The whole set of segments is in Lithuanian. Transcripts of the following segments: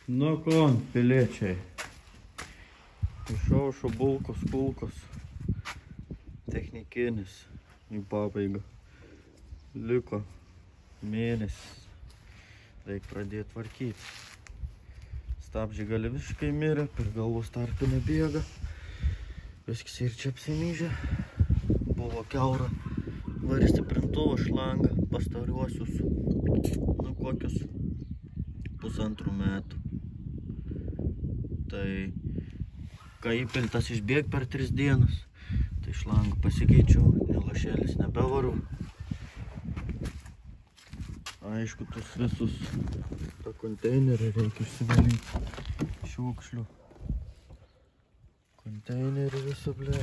Nu ko, piliečiai, išaušo bulkos kulkos, technikinis į pabaigą. Liko mėnesis, reik pradėti tvarkyti. Stabdžiai gali visiškai mirė, per galvos tarpinę bėga. Viskas ir čia apsimyžė. Buvo kiaura. Varė stiprintuvą, šlangą, pastoriuosius, kokius 1,5 metų. Tai, kai įpiltas išbėg per 3 dienas, tai šlangą pasikeičiau, lašelis nebevaru. Aišku, tus visus tą konteinerį reikia išsivalyti. Šiukšlių. Konteinerį visą, ble.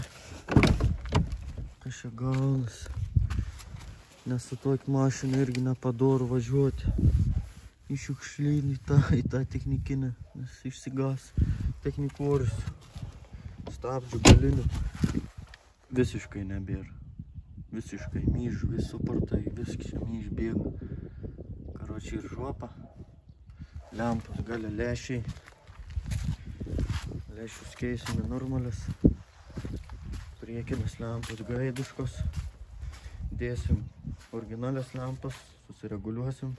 Kas čia gaunas. Nes su tokia mašina irgi nepadoru važiuoti. Į šiukšlynį, į tą technikinę, nes išsigas technikorius. Stabdžių galinių visiškai nebėra. Visiškai myž, vis supartai, viskas myž bėga. Karočiai ir žuopa. Lempos gale lęšiai. Lęšius keisime normalias. Priekinės lempos gaidiškos. Dėsim originalias lempas, susireguliuosim.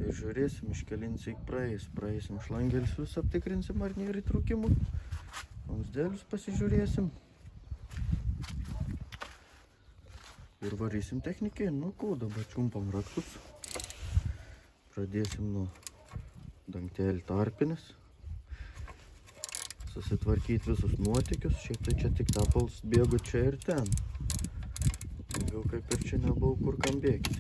Ir žiūrėsim, iškelinsiai praeis. Praeisim šlangelius, aptikrinsim, ar nėra įtrūkimų. Vamzdelius pasižiūrėsim. Ir varysim technikai. Nu ko, dabar čiumpam raktus. Pradėsim nuo dangtelį tarpinis. Susitvarkyti visus nuotykius. Šiaip tai čia tik tepals bėgu čia ir ten. Daugiau kaip ir čia nebuvo kur kam bėgti.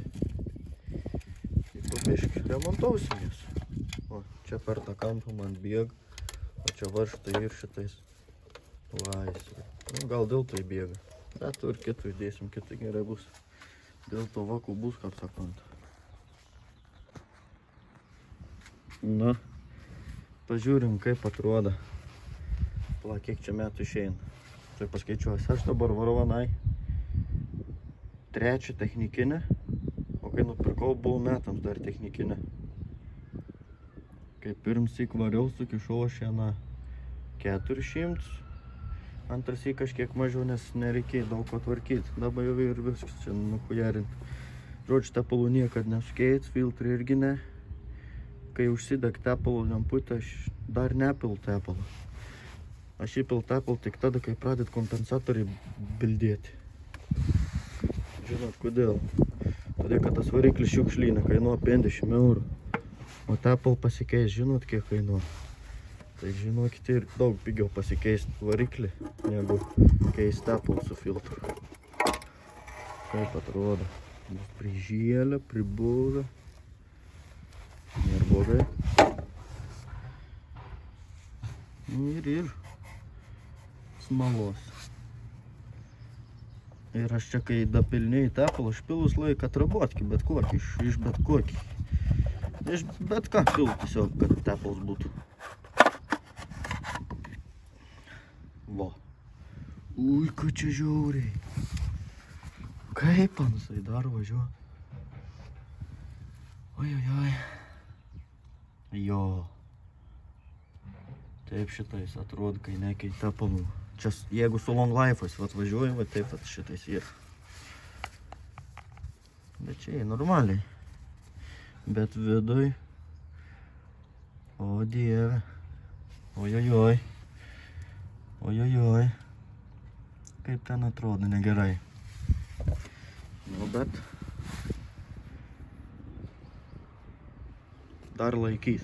Biškai remontausimės. O, čia per tą kampą man bėga, o čia varžtai ir šitais laisvė. Nu, gal dėl tai bėga. Bet tu ir kitų įdėsim, kitai gerai bus. Dėl to vakų bus, kaip sakant. Na, pažiūrim, kaip atrodo. Pala, kiek čia metų išeina. Tai paskaičiuosi, aš dabar varovanai 3 technikinę. O kai nupirkau, buvau metams dar technikinę. Kai pirmsyk variau, sukišau aš ją 400. Antrasy kažkiek mažiau, nes nereikėjo daug ko tvarkyti. Dabar jau ir viskas čia nukujarinti. Žodžiu, tepalų niekad nesukeits, filtrai irgi ne. Kai užsideg tepalų lemputę, aš dar nepilu tepalą. Aš įpilu tepalą tik tada, kai pradėt kompensatoriai bildėti. Žinot, kodėl? Todėl, kad tas variklis šiukšlyne kainuoja 50 eurų. O tepal pasikeis, žinot, kiek kainuoja. Tai žinokite, ir daug pigiau pasikeist variklį, negu keist tepal su filtru. Kaip atrodo. Prižėlė, pribūvė. Nėra blogai. Ir smalos. Ir aš čia, kai dapilniai tepalą, aš pilus laiką atrabotki, bet kokį, iš bet kokį. Iš bet ką pilu tiesiog, kad tepalas būtų. Va. Ui, ką čia žiauriai. Kaip ansai dar važiuot. Oi. Jo. Taip šitais atrodo, kai nekei tepalų. Čia, jeigu su long life'ais važiuoju, taip šitais yra. Bet čia normaliai. Bet viduj. O dieve. Ojojoj. Kaip ten atrodo, negerai. Nu, bet dar laikys.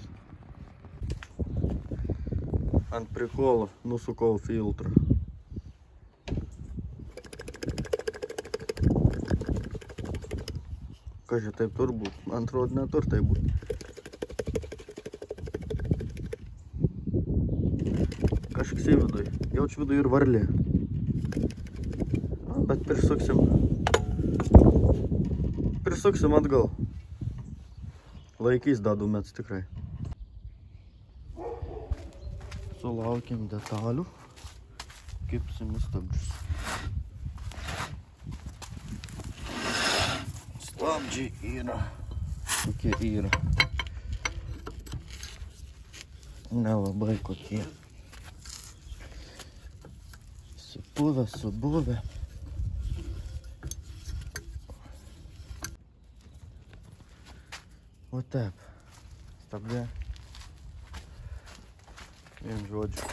Ant prikolo nusukau filtrą. Kas čia taip turbūt? Man atrodo, netur taip būt. Kažkas į viduj. Jaučiu viduj ir varlė. Bet prisuksim atgal. Laikys da 2 metus tikrai. Sulaukim detalių. Kipsim į stabdžius. Stabdžiai yra. Kokie yra. nelabai kokie. Subuvę. O taip. Stabdė. Vien žodžiu.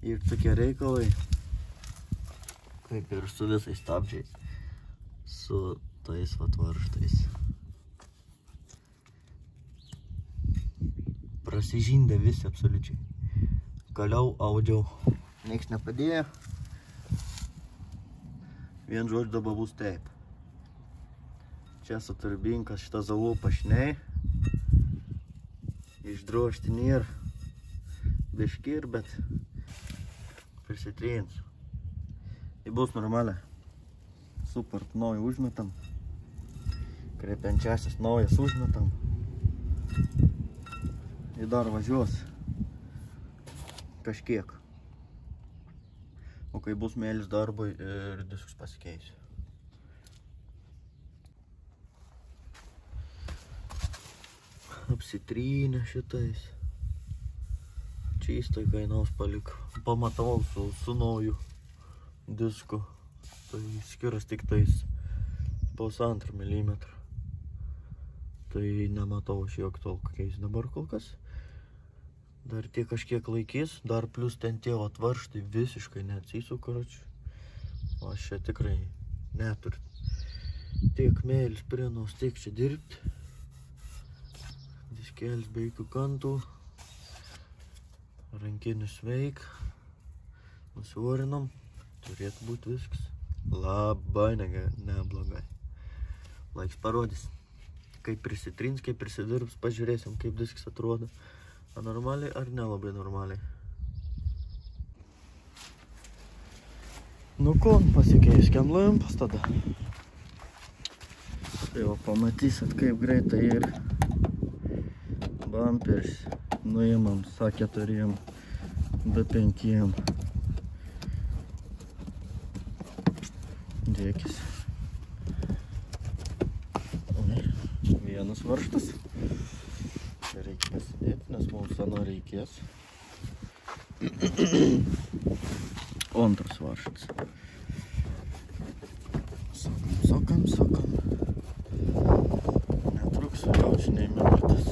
Ir tokie reikalai, kaip ir su visais stabdžiais, su tais varžtais. Prasižindė visi absoliučiai. Galiau audžiau, nieks nepadėjo. Vien žodžiu dabar bus taip. Čia su turbinkas šitą zalų pašniai. Išdrožti nėra biški ir, bet prisitrinsiu. Tai bus normaliai. Super, naują užmetam. Kreipiančiasis naujas užmetam. Ir dar važiuos kažkiek. O kai bus mėlis darbui ir diskus pasikeisiu. Apsitrynė šitais. Čystai kainos paliko. Pamatau su nauju disku. Tai skiras tik tais 1,5 milimetrų. Tai nematau aš jog tol kokiais dabar kol kas. Dar tie kažkiek laikys. Dar plus ten tie atvarštai visiškai neatsisuka. O aš čia tikrai neturiu tiek mėlis prienos, tiek čia dirbti. Diskelis be jokių kantų. Rankinis veik. Nusivorinam. Turėtų būti viskas. Labai neblogai. Laiks parodys. Kaip prisitrins, kaip prisidirbs. Pažiūrėsim, kaip diskas atrodo. Ar normaliai, ar nelabai normaliai. Nu ko, pasikeiskiam lampas tada. Tai jau pamatysit, kaip greitai ir bumperis nuimam A4, B5. Dėkis. Vienas varžtas. Čia reikia pasidėti, nes mums sena reikės. O antras varžtas. Sokam. Netruks jaučiniai minutės.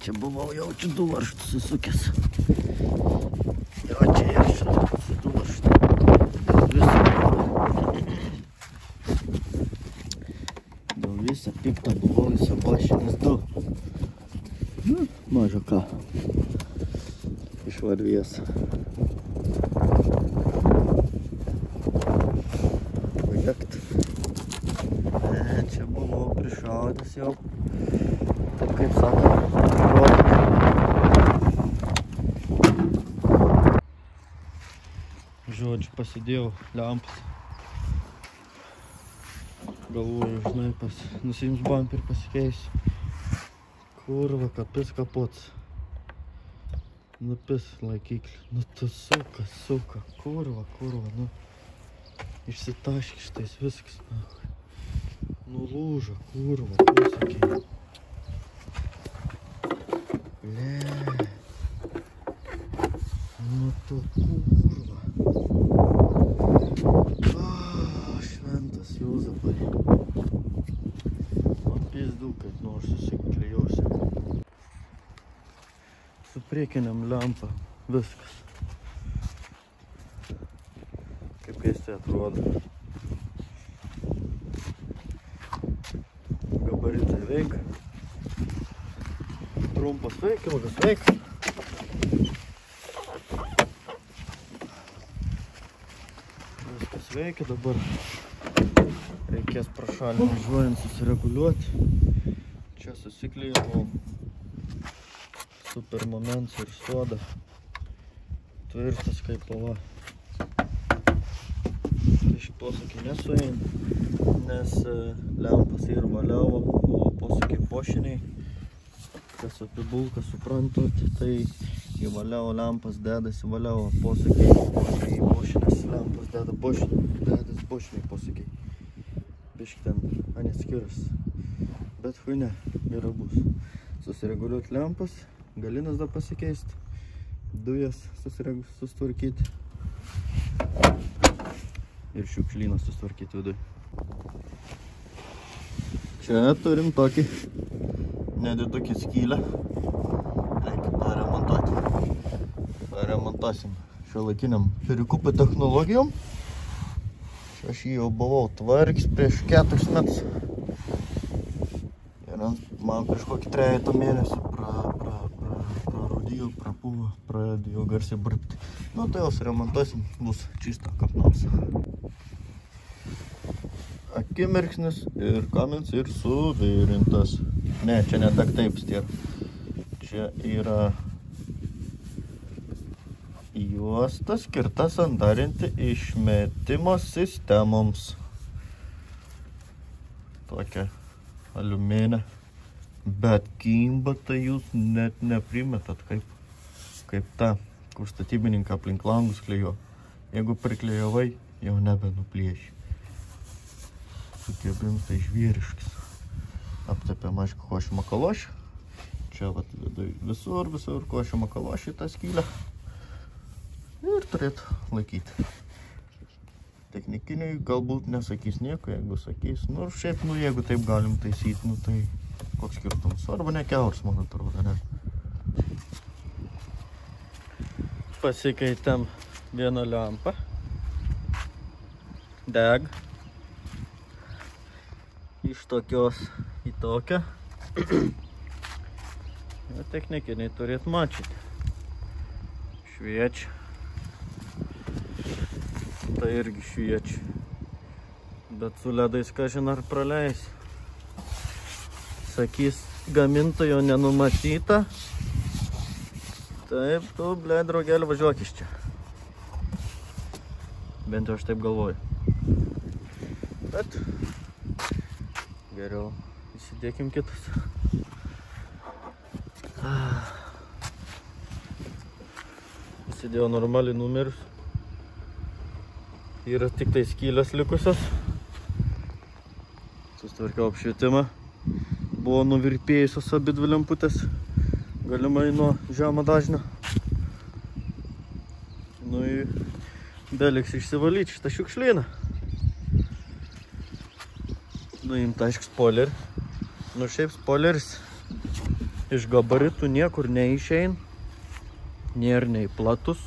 Čia buvau jaučiu 2 varžtus susukęs. Jo, čia ir šitą su 2 varžtus. Dėl visą piktą buvau įsibašinęs 2. Maža ką. Išvarvės. Pajekt. Čia buvau prišaudęs jau. Taip kaip sakant. Žodžiu, pasidėjau lempas. Galvoju, žinai, nusiims bumperį pasikeisiu. Kurva, kapis kapots. Nupis laikiklį. Nu tu suka. Kurva, nu. Išsitaški šitais viskas. Nulūžo, kurva, pasakiai. Nu tu kurva. Šventas Juzapai. Man pizdu, kaip nors susiklijausi. Su priekiniam lempa. Viskas. Kaip keistai atrodo. Gabaritai veikia. Trumpas veikia, ilgas veikia. Viskas veikia, dabar reikės prašalį važiuojant susireguliuoti. Čia susiklijau super moments ir soda. Tvirtas kaip pava. Iš posūkį nesuein, nes lempas ir valiavo, o posūkį pošiniai. Kas apie bulką suprantat, tai į valiavo lempas dedasi valiavo posakiai, į bošinės lempas deda bošiniai posakiai. Biški ten aneskirius, bet ne, gerai bus. Susireguliuoti lempas, galinas dar pasikeisti, dujas sustvarkyti ir šiukšlyną sustvarkyti vidui. Čia turim tokį nedidukį skylę. Reikia paremontuosim šiuolaikiniam perikupų technologijom. Čia aš jį jau buvau tvarkęs prieš 4 metus. Ir man prieš kokį 3 mėnesių prarūdėjo, prapuvo, pradėjo garsiai burpti. Nu tai jau suremontuosim, bus čista kaip nors. Akimirksnis ir kamins ir suvirintas. Ne, čia ne tak taip stier. Čia yra juosta skirta sandarinti išmetimo sistemoms. Tokia aliuminė. Bet kimba tai jūs net neprimetat kaip ta, kur statybininką aplink langus klejo. Jeigu priklejavai, jau nebenuplėši. Sukiebim tai žvyriškis. Aptepėm, aišku, košį makalošį. Čia vat vidui visur košį makalošį tą skylę. Ir turėtų laikyti. Technikiniai galbūt nesakys nieko, jeigu sakys. Nu, šiaip, jeigu taip galim taisyti, tai koks skirtumas. Arba ne kiaurs, man atrodo, ne. Pasikeitėm vieną lempą. Deg. Iš tokios į tokią. Technikiniai turėt mačyti. Šviečia. Tai irgi šviečia. Bet su ledais kažin ar praleis. Sakys, gamintojo nenumatyta. Taip, tu, ble, draugelį, važiuok iš čia. Bent jau aš taip galvoju. Bet geriau įsidėkim kitus. Įsidėjau normaliai numerius. Yra tik tai skylės likusios. Sustvarkiau apšvietimą. Buvo nuvirpėjusios abi dvi lemputės. Galimai nuo žemo dažnio. Nu į beliks išsivalyti šitą šiukšlyną. Nuimt, aišku, spoilerį. Nu šiaip spoileris iš gabaritų niekur neišein. Nėra nei platus,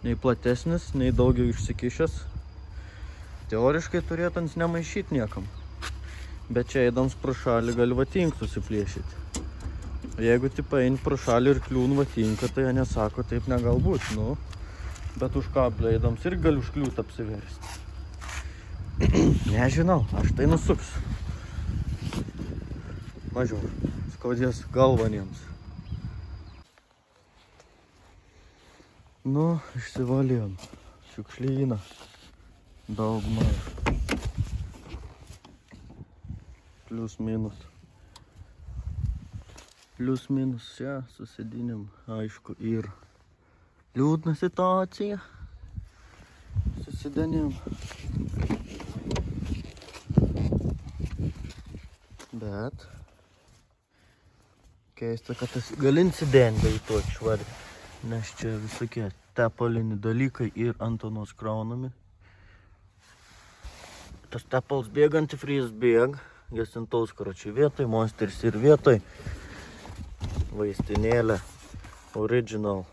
nei platesnis, nei daugiau išsikišęs. Teoriškai turėtans nemaišyti niekam. Bet čia eidams pro šalį gali vatink susiplėšyti. Jeigu tipo eini pro šalį ir kliūn vatinką, tai jie nesako, taip negalbūt. Nu, bet už kablio eidams ir gali užkliūt apsiversti. Nežinau, aš tai nusuksiu. Mažiau, skaudės galvaniems. Nu, išsivalėjom šiukšlyną. Daugmai. Plius minus. Plius minus čia susidinėm, aišku, ir liūdna situacija. Susidinėm. Bet keista, kad tas gal incidentai to švari, nes čia visokie tepalini dalykai ir Antonos kraunami. Tas tepals bėga, antifreeze bėga, gesintaus karočiai vietoj, monsteris ir vietoj, vaistinėlė, original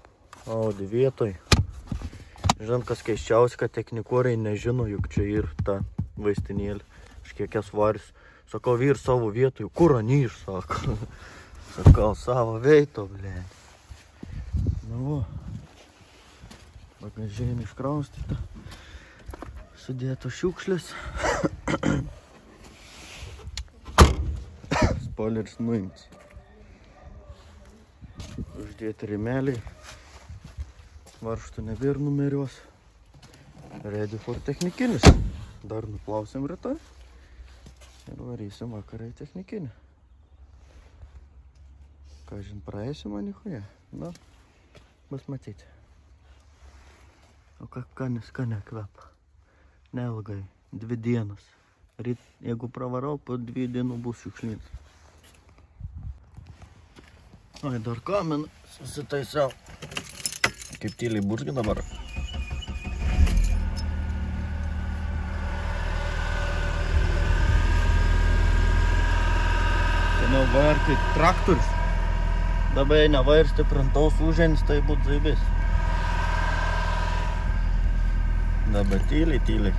Audi vietoj. Žinant, kas keiščiausia, kad technikoriai nežino, juk čia ir ta vaistinėlė, kažkiekias varius. Sakau, vyr savo vietoj, kur anyš, sako. Sakau, savo veito, blėn. Nu, bagažinė iškraustyta. Sudėto šiukšlės. Spoileris nuimts. Uždėti rėmeliai. Varžtų nebėr numeriuos. Ready for technikinis. Dar nuplausim rytoj. Ir varysim vakarai technikinį. Ką žin, praėsim manichuje? Nu, bus matyti. O skania kvepia. Neilgai, 2 dienas. Ryt, jeigu pravarau, po 2 dienų bus šiukšlynas. Oi, dar kaminą susitaisiau. Kaip tyliai burzgi dabar. Seniau varkai traktorius. Dabar jei nevairsti printaus užėnis, tai būt zaibės. Dabar tyliai.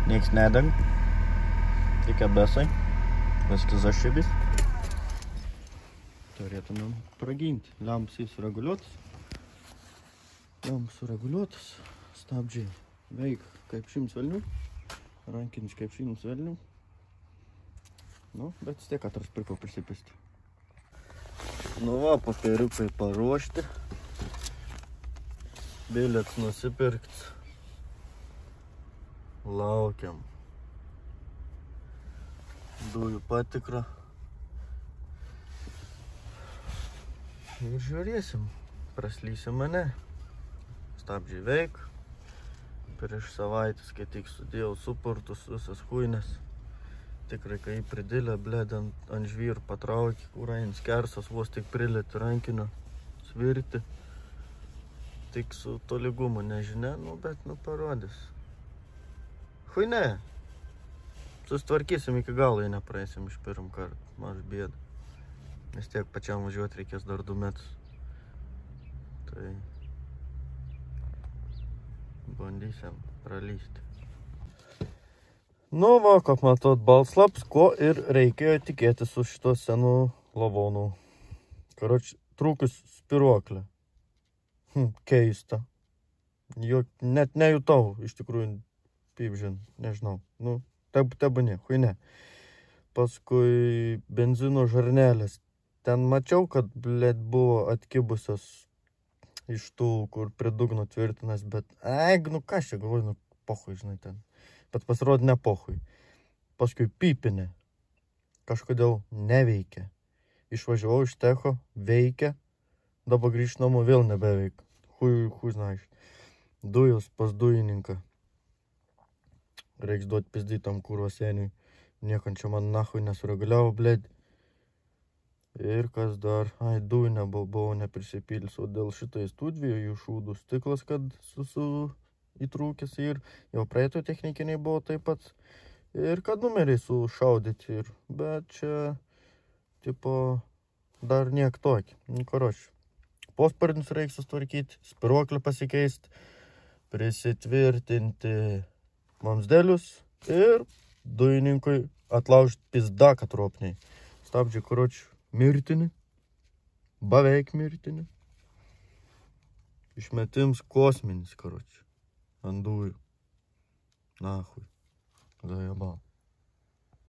Nieks nedang. Tik abesai. Viskas zašibis. Turėtumėm praginti. Lempas sureguliuotas. Stabdžiai veik kaip 100 velnių. Rankinis kaip 100 velnių. Nu, bet tiek atras pirko prisipisti. Nu va, popieriukai paruošti. Bilietas nusipirkti. Laukiam. Dujų patikra. Ir žiūrėsim. Praslysim mane. Stabdžiai veik. Prieš savaitės, kai tik sudėjau suportus, visas huines. Tikrai, kai pridėlė, blėd ant žvyrų patraukė, kurainis kersas, vos tik prilėti rankinio svirti. Tik su tolygumu nežinia, nu, bet parodys. Huine. Sustvarkysim iki galo, jei nepraeisim iš pirmą kartą. Maž bėda. Nes tiek pačiam važiuoti reikės dar 2 metus. Tai bandysim pralysti. Nu va, kaip matot, balslaps, ko ir reikėjo tikėti su šito senu lavonu. Karoči, trūkus spiruoklė. Keista. Jo net nejutau, iš tikrųjų, pipžin, nežinau. Nu, tebūnė, huine. Paskui benzino žarnelės. Ten mačiau, kad, blėt, buvo atkibusios iš tų, kur prie dugno tvirtinas, bet, nu ką čia, galvoju, nu, pohui, žinai, ten. Bet pasirodė ne pohui. Paskui pipinė. Kažkodėl neveikia. Išvažiavau iš techo, veikia. Dabar grįžt namo vėl nebeveikia. Hui znaiš. Dujos pas dujininką. Reiks duoti pizdį tam kurvos seniui. Niekant čia man nahui nesureguliavo, blėd. Ir kas dar? Dujų nebuvau neprisipylis. O dėl šitais tų 2 šūdų stiklas, kad įtrūkęs ir jau praeito technikiniai buvo taip pat. Ir kad numeriai sušaudyti. Bet čia, tipo, dar niek tokį. Karoči. Pospardinius reiks sustvarkyti, spiruoklį pasikeisti, prisitvirtinti vamzdelius ir dujininkui atlaužti pizdaką tropniai. Stabdžiai, karoči, mirtini, beveik mirtini. Išmetims kosminis, karoči, ant dujų. Nahui, zajebal.